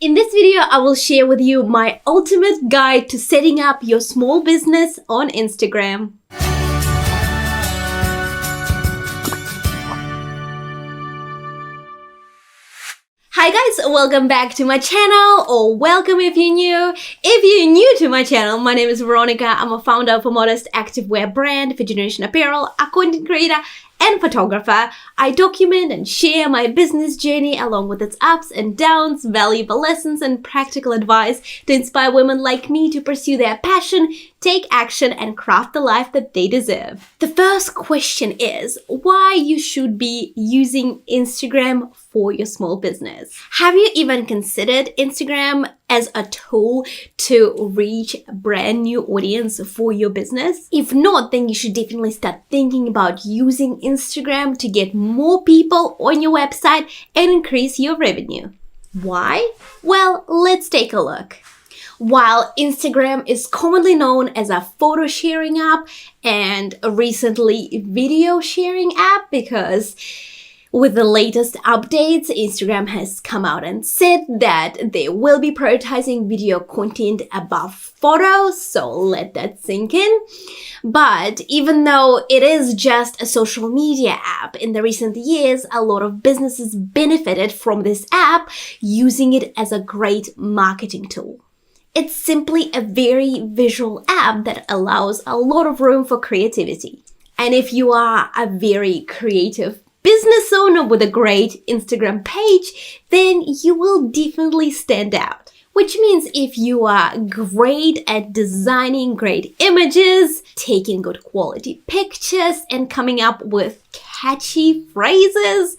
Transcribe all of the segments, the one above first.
In this video, I will share with you my ultimate guide to setting up your small business on Instagram. Hi guys, welcome back to my channel, or welcome if you're new. If you're new to my channel, my name is Veronika. I'm a founder of a modest activewear brand, Fifth Generation Apparel, a content creator and photographer. I document and share my business journey along with its ups and downs, valuable lessons and practical advice to inspire women like me to pursue their passion, take action and craft the life that they deserve. The first question is why you should be using Instagram for your small business. Have you even considered Instagram as a tool to reach a brand new audience for your business? If not, then you should definitely start thinking about using Instagram to get more people on your website and increase your revenue. Why? Well, let's take a look. While Instagram is commonly known as a photo sharing app and recently video sharing app, because with the latest updates, Instagram has come out and said that they will be prioritizing video content above photos, so let that sink in. But even though it is just a social media app, in the recent years, a lot of businesses benefited from this app, using it as a great marketing tool. It's simply a very visual app that allows a lot of room for creativity. And if you are a very creative business owner with a great Instagram page, then you will definitely stand out. Which means if you are great at designing great images, taking good quality pictures, and coming up with catchy phrases,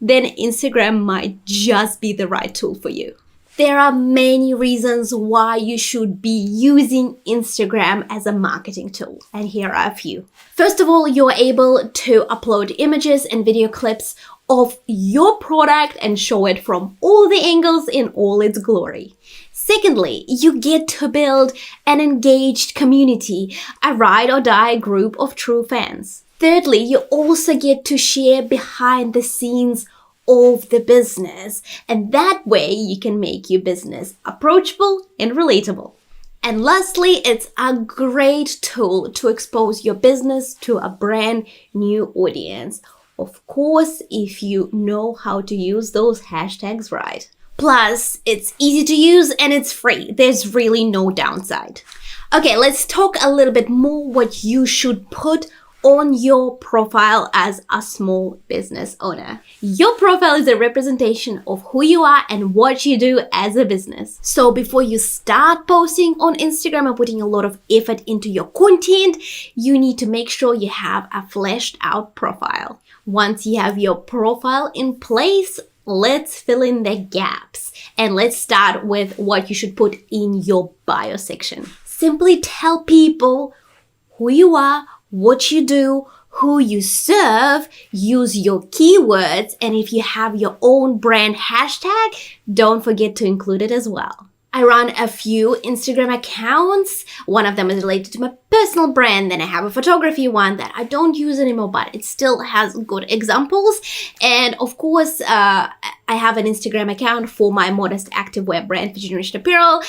then Instagram might just be the right tool for you. There are many reasons why you should be using Instagram as a marketing tool, and here are a few. First of all, you're able to upload images and video clips of your product and show it from all the angles in all its glory. Secondly, you get to build an engaged community, a ride or die group of true fans. Thirdly, you also get to share behind the scenes of the business, and that way you can make your business approachable and relatable. And lastly, it's a great tool to expose your business to a brand new audience. Of course, if you know how to use those hashtags right. Plus, it's easy to use and it's free. There's really no downside. Okay, let's talk a little bit more what you should put on your profile as a small business owner. Your profile is a representation of who you are and what you do as a business. So before you start posting on Instagram and putting a lot of effort into your content, you need to make sure you have a fleshed out profile. Once you have your profile in place, let's fill in the gaps. And let's start with what you should put in your bio section. Simply tell people who you are, what you do, who you serve, use your keywords, and if you have your own brand hashtag, don't forget to include it as well. I run a few Instagram accounts. One of them is related to my personal brand. Then I have a photography one that I don't use anymore, but it still has good examples. And of course, I have an Instagram account for my modest activewear brand, Fifth Generation Apparel.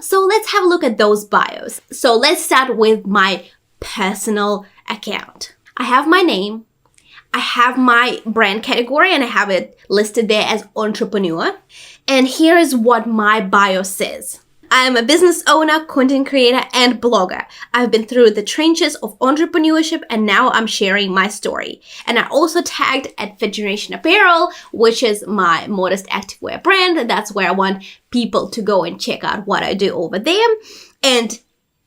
So let's have a look at those bios. So let's start with my personal account. I have my name, I have my brand category, and I have it listed there as entrepreneur. And here is what my bio says. I am a business owner, content creator, and blogger. I've been through the trenches of entrepreneurship and now I'm sharing my story. And I also tagged at Fifth Generation Apparel, which is my modest activewear brand. That's where I want people to go and check out what I do over there. And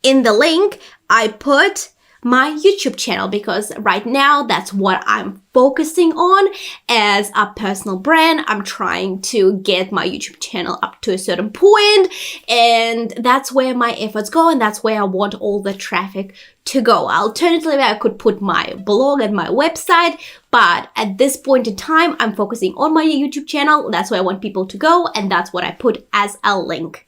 in the link, I put my YouTube channel because right now that's what I'm focusing on as a personal brand. I'm trying to get my YouTube channel up to a certain point, and that's where my efforts go, and that's where I want all the traffic to go. Alternatively, I could put my blog and my website, but at this point in time, I'm focusing on my YouTube channel. That's where I want people to go, and that's what I put as a link.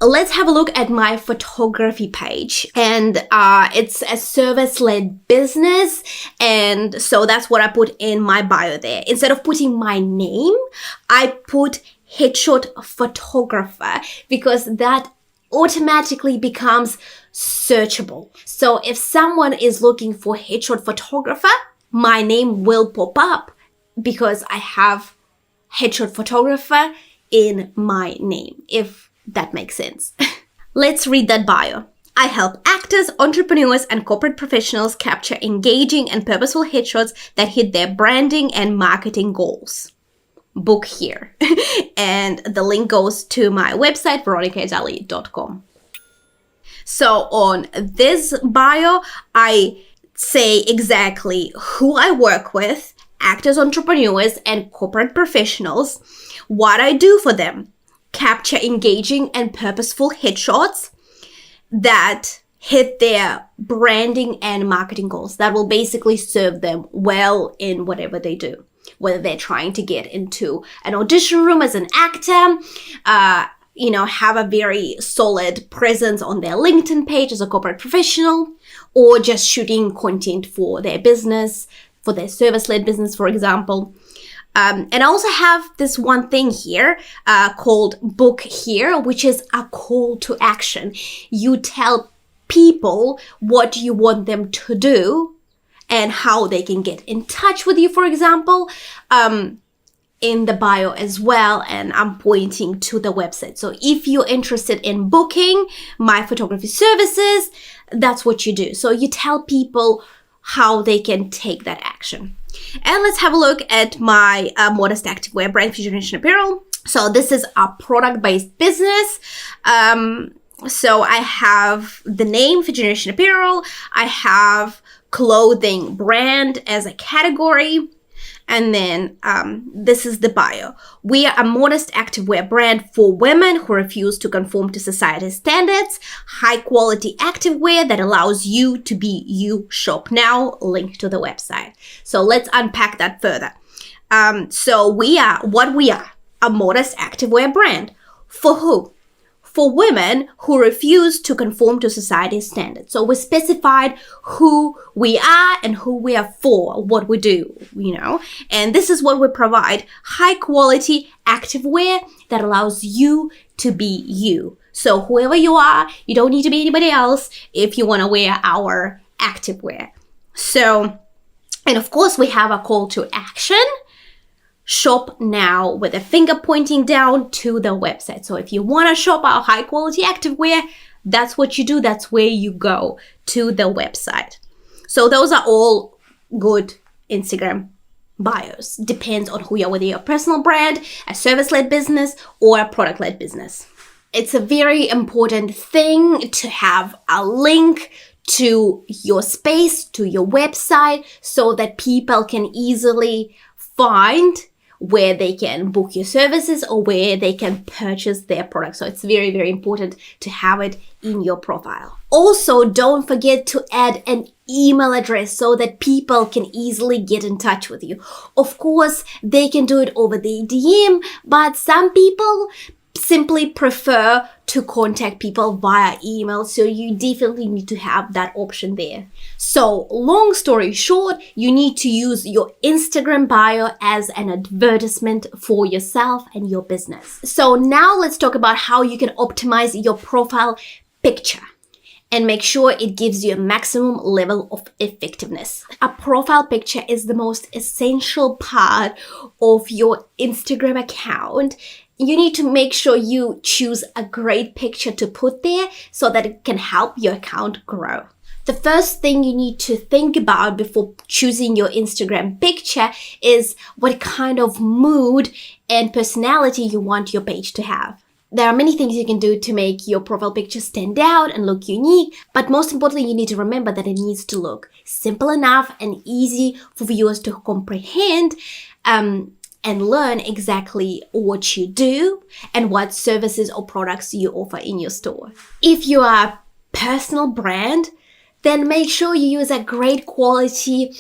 Let's have a look at my photography page, and it's a service-led business, and so that's what I put in my bio there. Instead of putting my name, I put headshot photographer, because that automatically becomes searchable. So if someone is looking for headshot photographer, my name will pop up because I have headshot photographer in my name, if that makes sense. Let's read that bio. I help actors, entrepreneurs, and corporate professionals capture engaging and purposeful headshots that hit their branding and marketing goals. Book here. And the link goes to my website, veronikaedali.com. So on this bio, I say exactly who I work with, actors, entrepreneurs, and corporate professionals, what I do for them, capture engaging and purposeful headshots that hit their branding and marketing goals that will basically serve them well in whatever they do. Whether they're trying to get into an audition room as an actor, have a very solid presence on their LinkedIn page as a corporate professional, or just shooting content for their business, for their service-led business, for example. And I also have this one thing here called Book Here, which is a call to action. You tell people what you want them to do and how they can get in touch with you, for example, in the bio as well. And I'm pointing to the website. So if you're interested in booking my photography services, that's what you do. So you tell people how they can take that action. And let's have a look at my modest activewear brand, Future Generation Apparel. So this is a product-based business. So I have the name Future Generation Apparel. I have clothing brand as a category. And then this is the bio. We are a modest activewear brand for women who refuse to conform to society's standards. High quality activewear that allows you to be you. Shop now. Link to the website. So let's unpack that further. So we are a modest activewear brand. For who? For women who refuse to conform to society's standards. So we specified who we are and who we are for, what we do, and this is what we provide. High quality activewear that allows you to be you. So whoever you are, you don't need to be anybody else if you want to wear our activewear. So, and of course we have a call to action. Shop now with a finger pointing down to the website. So if you want to shop our high quality activewear, that's what you do. That's where you go, to the website. So those are all good Instagram bios. Depends on who you are, whether you're a personal brand, a service-led business, or a product-led business. It's a very important thing to have a link to your space, to your website, so that people can easily find where they can book your services or where they can purchase their products. So it's very, very important to have it in your profile. Also, don't forget to add an email address so that people can easily get in touch with you. Of course, they can do it over the DM, but some people simply prefer to contact people via email, so you definitely need to have that option there. So long story short, you need to use your Instagram bio as an advertisement for yourself and your business. So now let's talk about how you can optimize your profile picture and make sure it gives you a maximum level of effectiveness. A profile picture is the most essential part of your Instagram account. You need to make sure you choose a great picture to put there so that it can help your account grow. The first thing you need to think about before choosing your Instagram picture is what kind of mood and personality you want your page to have. There are many things you can do to make your profile picture stand out and look unique, but most importantly, you need to remember that it needs to look simple enough and easy for viewers to comprehend, and learn exactly what you do and what services or products you offer in your store. If you are a personal brand, then make sure you use a great quality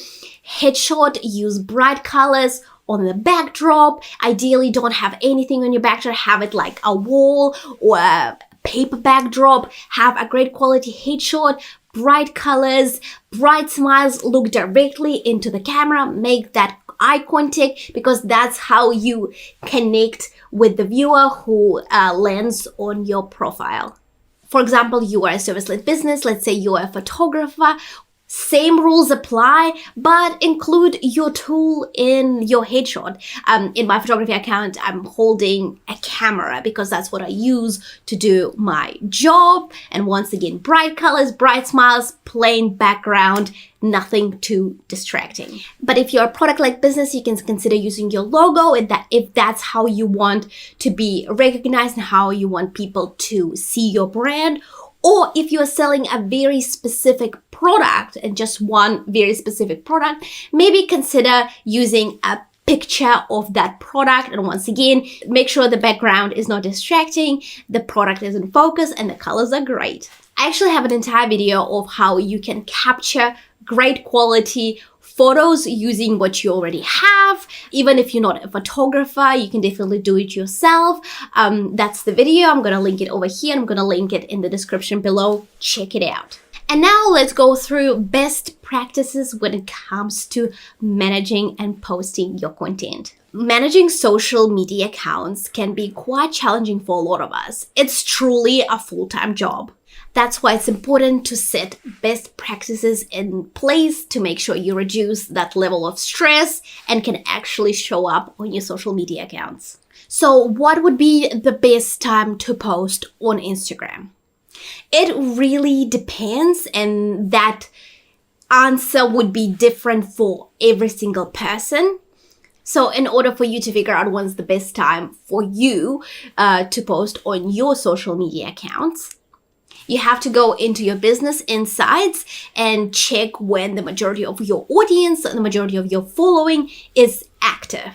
headshot, use bright colors on the backdrop. Ideally, don't have anything on your backdrop, have it like a wall or a paper backdrop. Have a great quality headshot, bright colors, bright smiles, look directly into the camera, make that eye contact, because that's how you connect with the viewer who lands on your profile. For example, you are a service-led business. Let's say you are a photographer. Same rules apply, but include your tool in your headshot. In my photography account, I'm holding a camera because that's what I use to do my job. And once again, bright colors, bright smiles, plain background, nothing too distracting. But if you're a product-like business, you can consider using your logo if that's how you want to be recognized and how you want people to see your brand. Or if you're selling a very specific product and just one very specific product, maybe consider using a picture of that product. And once again, make sure the background is not distracting, the product is in focus, and the colors are great. I actually have an entire video of how you can capture great quality photos using what you already have. Even if you're not a photographer, you can definitely do it yourself. That's the video. I'm going to link it over here. I'm going to link it in the description below. Check it out. And now let's go through best practices when it comes to managing and posting your content. Managing social media accounts can be quite challenging for a lot of us. It's truly a full-time job. That's why it's important to set best practices in place to make sure you reduce that level of stress and can actually show up on your social media accounts. So what would be the best time to post on Instagram? It really depends, and that answer would be different for every single person. So in order for you to figure out when's the best time for you to post on your social media accounts, you have to go into your business insights and check when the majority of your audience and the majority of your following is active.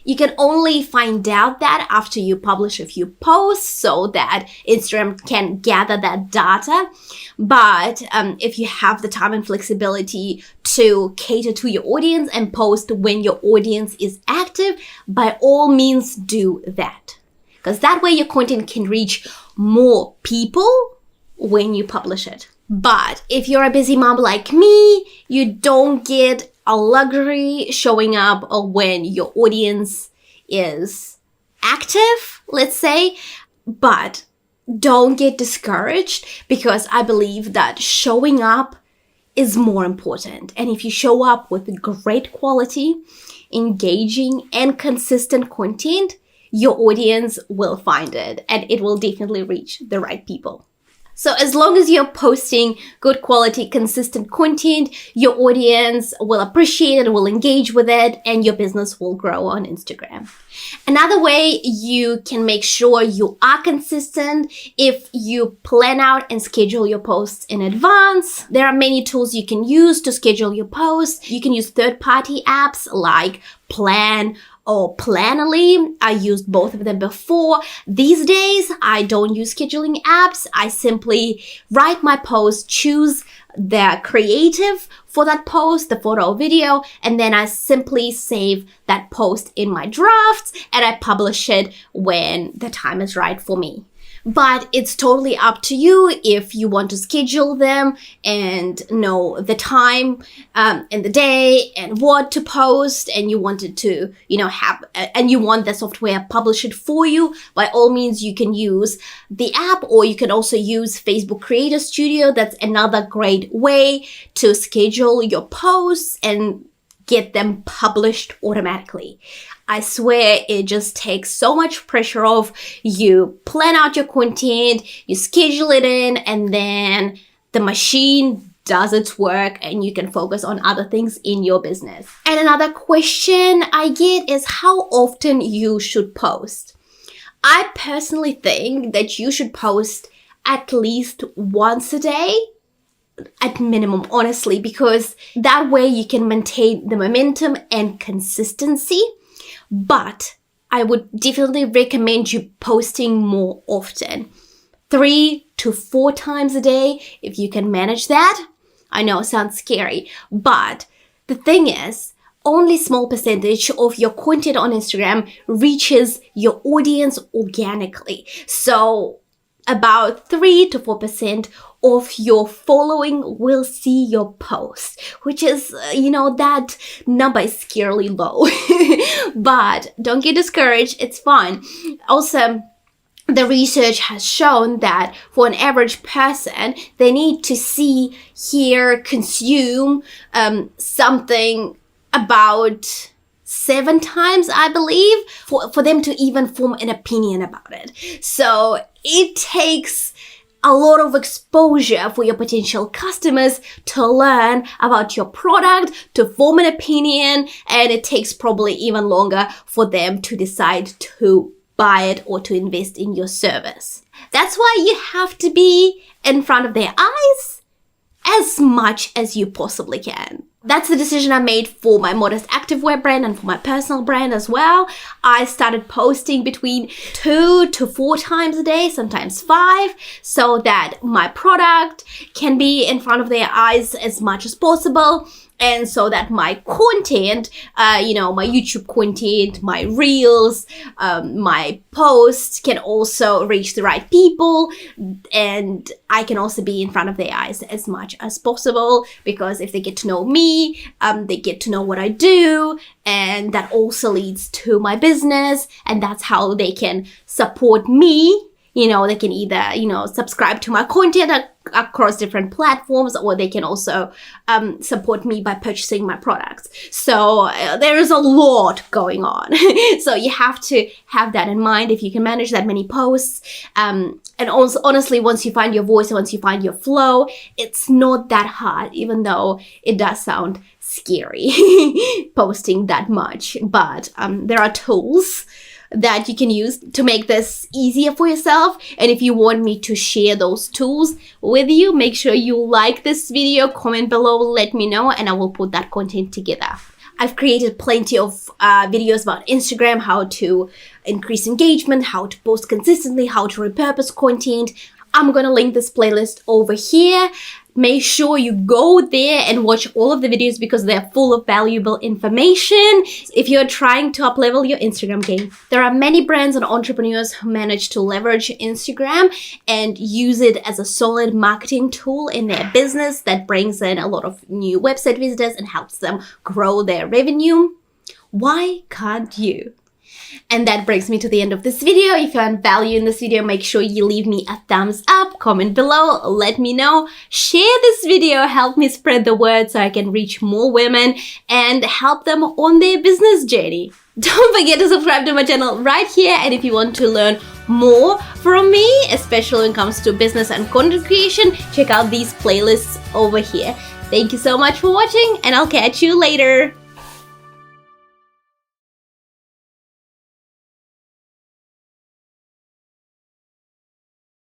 You can only find out that after you publish a few posts so that Instagram can gather that data. But if you have the time and flexibility to cater to your audience and post when your audience is active, by all means do that. Because that way your content can reach more people when you publish it. But if you're a busy mom like me, you don't get a luxury showing up when your audience is active, let's say. But don't get discouraged, because I believe that showing up is more important. And if you show up with great quality, engaging, and consistent content, your audience will find it and it will definitely reach the right people. So as long as you're posting good quality, consistent content, your audience will appreciate it, will engage with it, and your business will grow on Instagram. Another way you can make sure you are consistent if you plan out and schedule your posts in advance. There are many tools you can use to schedule your posts. You can use third-party apps like Plan or Planoly. I used both of them before. These days, I don't use scheduling apps. I simply write my post, choose the creative for that post, the photo or video, and then I simply save that post in my drafts and I publish it when the time is right for me. But it's totally up to you if you want to schedule them and know the time and the day and what to post, and you want it to, and you want the software publish it for you. By all means, you can use the app, or you can also use Facebook Creator Studio. That's another great way to schedule your posts and get them published automatically. I swear it just takes so much pressure off. You plan out your content, you schedule it in, and then the machine does its work and you can focus on other things in your business. And another question I get is how often you should post. I personally think that you should post at least once a day, at minimum, honestly, because that way you can maintain the momentum and consistency. But I would definitely recommend you posting more often, 3 to 4 times a day, if you can manage that. I know it sounds scary, but the thing is, only small percentage of your content on Instagram reaches your audience organically. So about 3 to 4% of your following will see your post, which is, that number is scarily low. But don't get discouraged, it's fine. Also, the research has shown that for an average person, they need to see, hear, consume something about 7 times, I believe, for them to even form an opinion about it. So it takes a lot of exposure for your potential customers to learn about your product, to form an opinion, and it takes probably even longer for them to decide to buy it or to invest in your service. That's why you have to be in front of their eyes as much as you possibly can. That's the decision I made for my Modest Activewear brand and for my personal brand as well. I started posting between 2 to 4 times a day, sometimes 5, so that my product can be in front of their eyes as much as possible. And so that my content, my YouTube content, my reels, my posts can also reach the right people, and I can also be in front of their eyes as much as possible, because if they get to know me, they get to know what I do, and that also leads to my business, and that's how they can support me. They can either, subscribe to my content across different platforms, or they can also support me by purchasing my products. So there is a lot going on. So you have to have that in mind if you can manage that many posts. And also, honestly, once you find your voice, once you find your flow, it's not that hard, even though it does sound scary posting that much. But there are tools that you can use to make this easier for yourself. And if you want me to share those tools with you, make sure you like this video, comment below, let me know, and I will put that content together. I've created plenty of videos about Instagram, how to increase engagement, how to post consistently, how to repurpose content. I'm gonna link this playlist over here. Make sure you go there and watch all of the videos because they're full of valuable information if you're trying to up-level your Instagram game. There are many brands and entrepreneurs who manage to leverage Instagram and use it as a solid marketing tool in their business that brings in a lot of new website visitors and helps them grow their revenue. Why can't you? And that brings me to the end of this video. If you found value in this video, make sure you leave me a thumbs up, comment below, let me know, share this video, help me spread the word so I can reach more women and help them on their business journey. Don't forget to subscribe to my channel right here, and if you want to learn more from me, especially when it comes to business and content creation, check out these playlists over here. Thank you so much for watching, and I'll catch you later.